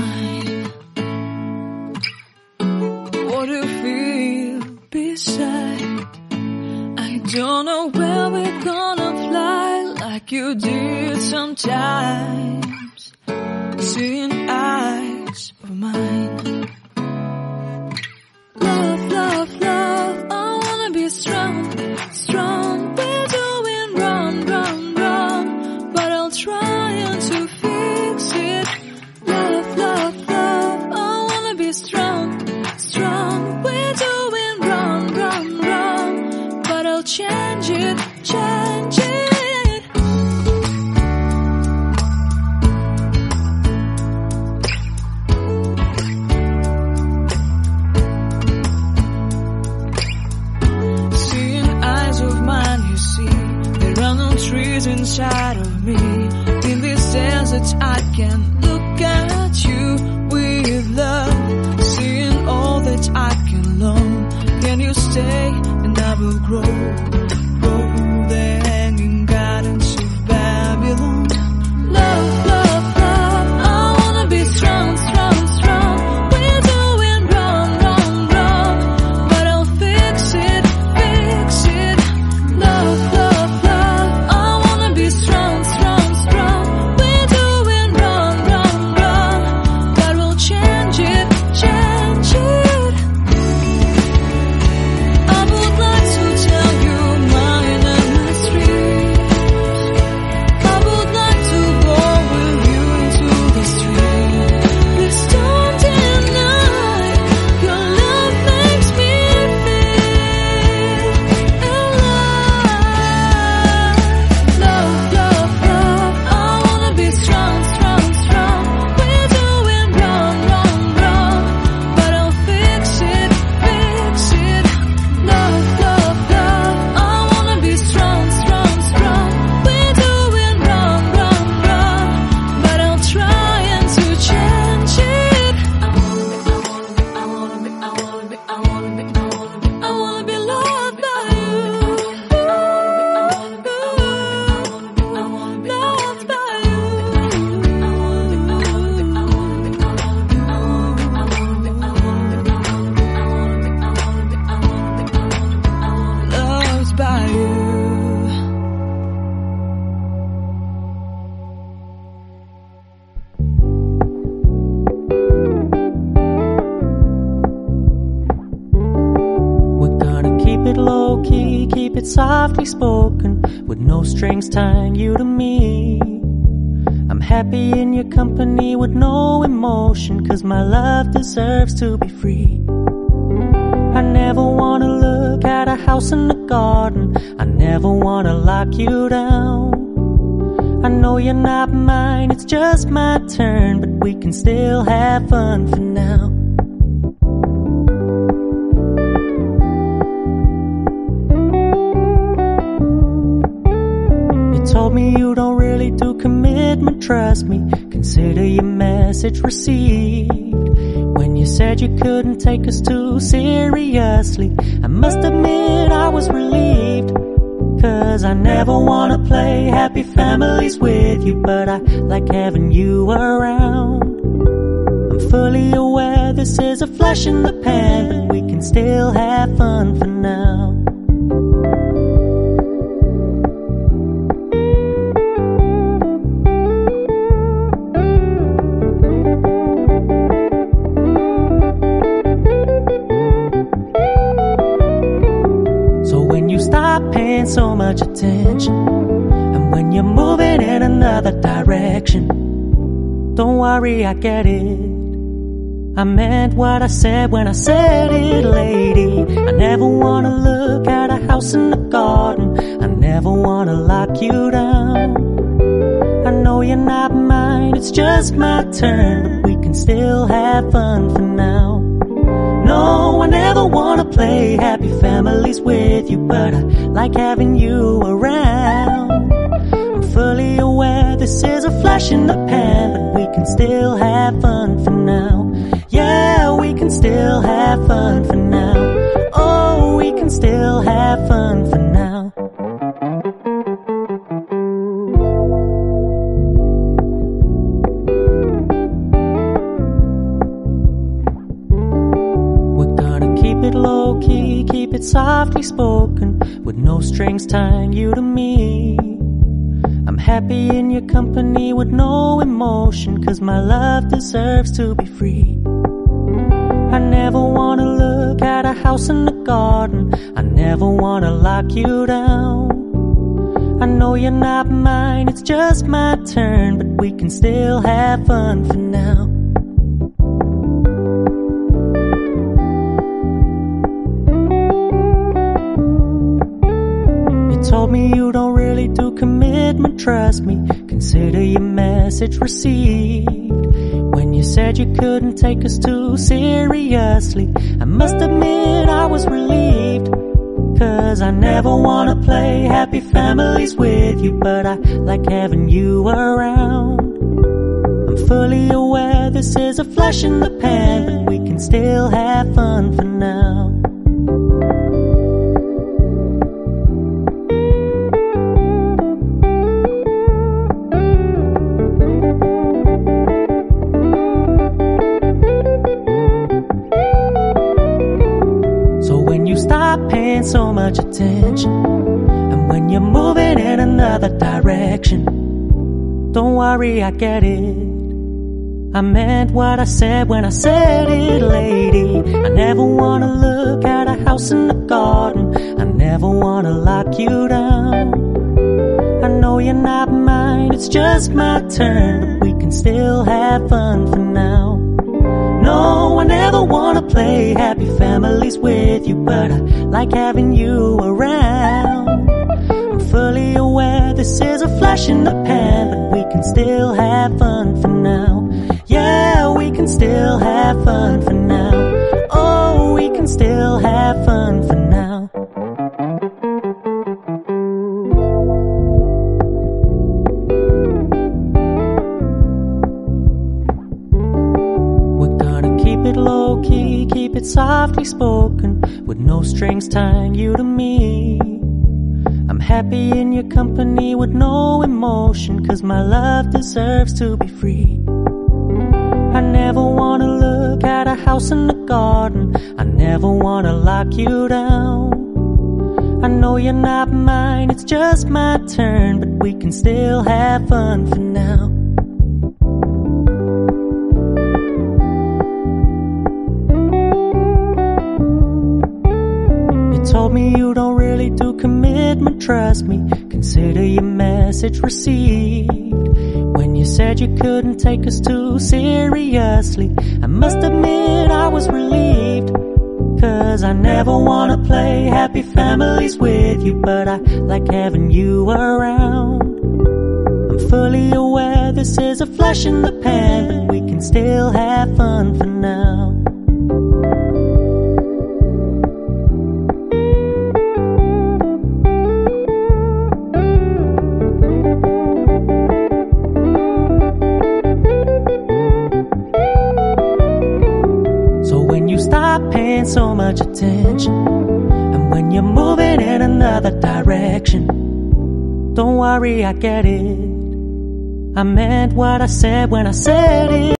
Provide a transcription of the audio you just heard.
mine. What do you feel beside? I don't know where we're gonna fly like you did sometimes. Seeing eyes of mine. Love, love, love, I wanna be strong, strong. We're doing wrong, wrong, wrong, but I'll try to fix it. Love, love, love, I wanna be strong, strong. We're doing wrong, wrong, wrong, but I'll change it, change it. Trees inside of me. In this desert I can look at you with love. Seeing all that I can long. Can you stay and I will grow? Grow the hanging gardens of Babylon. Love, love, love, I wanna be strong, strong, strong. We're doing wrong, wrong, wrong, but I'll fix it, fix it. Love, love, love, strong, strong, strong. We're doing wrong, wrong, wrong, but we'll change it, change it. I would like to tell you mine and my streets. I would like to go with you to the street. Please don't deny your love makes me feel alive. Love, love, love, I wanna be strong, strong, strong. We're doing wrong, wrong, wrong, but I'll fix it, fix it. Love, love, love, I wanna be strong, strong, strong. We're doing wrong, wrong, wrong, but I'll try to change it. I wanna be loved by you. Loved by you. Loved by you. We're gonna keep it low-key, keep it softly spoken, with no strings tying you to me. I'm happy in your company with no emotion, 'cause my love deserves to be free. I never wanna look at a house in the garden, I never wanna lock you down. I know you're not mine, it's just my turn, but we can still have fun for now. You told me you don't really do commitment, trust me, consider your message received. When you said you couldn't take us too seriously, I must admit I was relieved. 'Cause I never wanna play happy families with you, but I like having you around. I'm fully aware this is a flash in the pan, but we can still have fun for now. Stop paying so much attention, and when you're moving in another direction, don't worry, I get it. I meant what I said when I said it, lady. I never wanna look at a house in the garden, I never wanna lock you down. I know you're not mine, it's just my turn, but we can still have fun for now. No, I never wanna play happy families with you, but I like having you around. I'm fully aware this is a flash in the pan, but we can still have fun for now. Yeah, we can still have fun for now. Oh, we can still have fun for now. it softly spoken, with no strings tying you to me. I'm happy in your company with no emotion, 'cause my love deserves to be free. I never wanna look at a house in the garden, I never wanna lock you down. I know you're not mine, it's just my turn, but we can still have fun for now. You told me you don't really do commitment, trust me, consider your message received. When you said you couldn't take us too seriously, I must admit I was relieved. 'Cause I never wanna play happy families with you, but I like having you around. I'm fully aware this is a flash in the pan, but we can still have fun for now. Stop paying so much attention, and when you're moving in another direction, don't worry, I get it. I meant what I said when I said it, lady. I never wanna look at a house in the garden, I never wanna lock you down. I know you're not mine, it's just my turn, but we can still have fun for now. No, I never wanna play happy families with you, but I like having you around. I'm fully aware this is a flash in the pan, but we can still have fun for now. Yeah, we can still have fun for now. Oh, we can still have fun for now. Keep it low-key, keep it softly spoken, with no strings tying you to me. I'm happy in your company with no emotion, 'cause my love deserves to be free. I never wanna look at a house in the garden, I never wanna lock you down. I know you're not mine, it's just my turn, but we can still have fun for now. Told me you don't really do commitment, trust me, consider your message received. When you said you couldn't take us too seriously, I must admit I was relieved. 'Cause I never wanna play happy families with you, but I like having you around. I'm fully aware this is a flash in the pan, but we can still have fun for now. Stop paying so much attention, and when you're moving in another direction, don't worry, I get it. I meant what I said when I said it.